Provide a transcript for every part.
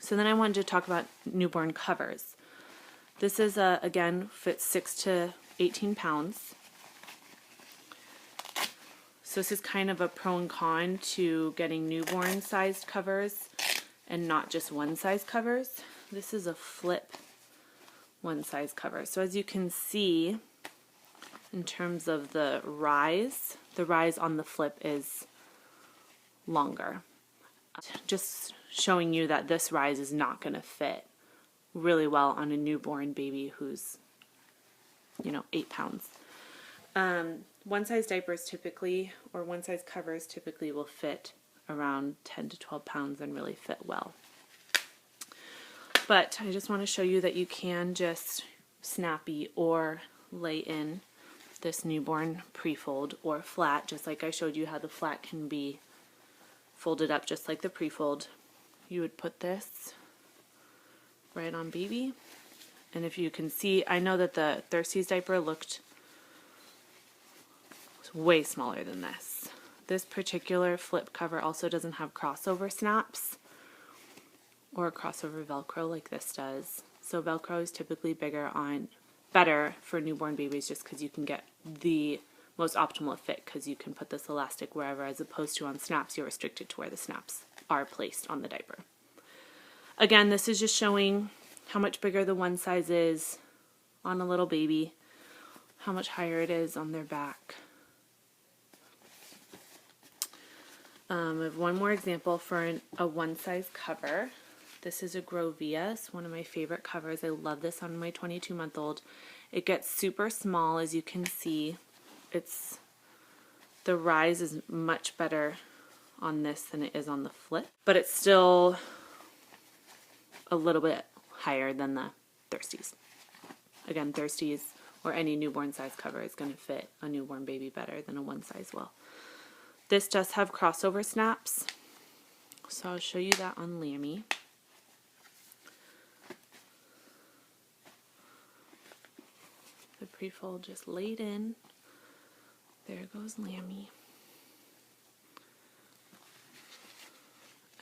So then I wanted to talk about newborn covers. This is, again, fits 6 to 18 pounds. So this is kind of a pro and con to getting newborn sized covers and not just one size covers. This is a flip one size cover. So as you can see, in terms of the rise on the flip is longer. Just showing you that this rise is not going to fit really well on a newborn baby who's, 8 pounds. One size diapers typically, or one size covers typically will fit around 10 to 12 pounds and really fit well. But I just want to show you that you can just snappy or lay in this newborn pre-fold or flat, just like I showed you how the flat can be folded up just like the pre-fold. You would put this right on baby. And if you can see, I know that the Thirsties diaper looked way smaller than this. This particular flip cover also doesn't have crossover snaps or crossover Velcro like this does. So Velcro is typically better for newborn babies just because you can get the most optimal fit because you can put this elastic wherever, as opposed to on snaps you're restricted to where the snaps are placed on the diaper. Again, this is just showing how much bigger the one size is on a little baby, how much higher it is on their back. I have one more example for a one size cover. This is a Grovia. It's one of my favorite covers. I love this on my 22-month-old. It gets super small, as you can see. The rise is much better on this than it is on the flip, but it's still a little bit higher than the Thirsties. Again, Thirsties or any newborn size cover is going to fit a newborn baby better than a one size will. This does have crossover snaps, so I'll show you that on Lammy. The pre-fold just laid in. There goes Lammy.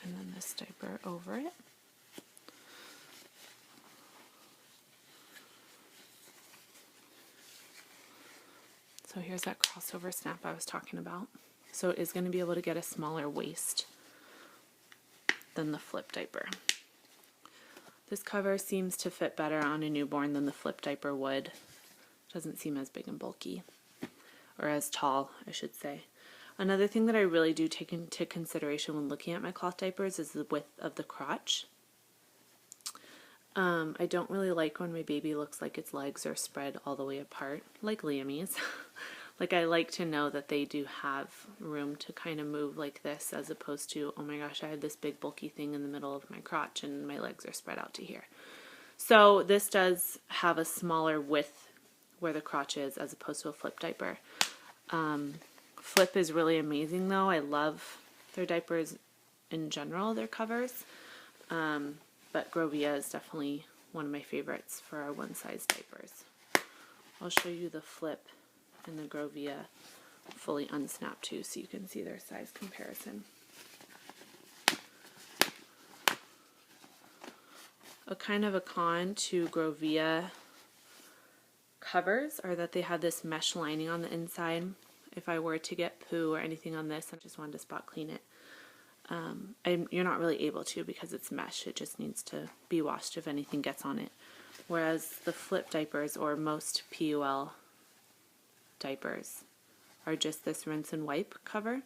And then this diaper over it. So here's that crossover snap I was talking about. So it is going to be able to get a smaller waist than the flip diaper. This cover seems to fit better on a newborn than the flip diaper would. Doesn't seem as big and bulky, or as tall, I should say. Another thing that I really do take into consideration when looking at my cloth diapers is the width of the crotch. I don't really like when my baby looks like its legs are spread all the way apart, like Lammy's. Like, I like to know that they do have room to kind of move like this, as opposed to, oh my gosh, I had this big bulky thing in the middle of my crotch and my legs are spread out to here. So this does have a smaller width where the crotch is, as opposed to a flip diaper. Flip is really amazing though. I love their diapers in general, their covers. But Grovia is definitely one of my favorites for our one size diapers. I'll show you the flip and the Grovia fully unsnapped too, so you can see their size comparison. A kind of a con to Grovia covers are that they have this mesh lining on the inside. If I were to get poo or anything on this, I just wanted to spot clean it. You're not really able to because it's mesh. It just needs to be washed if anything gets on it. Whereas the flip diapers, or most PUL diapers, are just this rinse and wipe cover,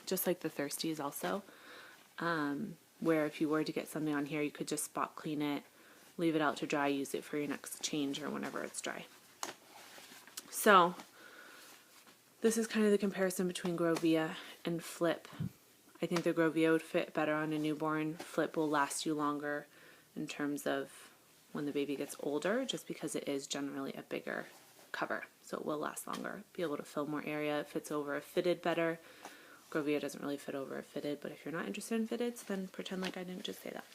just like the Thirsties also, where if you were to get something on here, you could just spot clean it, leave it out to dry, use it for your next change or whenever it's dry. So this is kind of the comparison between Grovia and flip. I think the Grovia would fit better on a newborn. Flip will last you longer in terms of when the baby gets older, just because it is generally a bigger cover, so it will last longer, be able to fill more area. It fits over a fitted better. Grovia doesn't really fit over a fitted, but if you're not interested in fitteds, then pretend like I didn't just say that.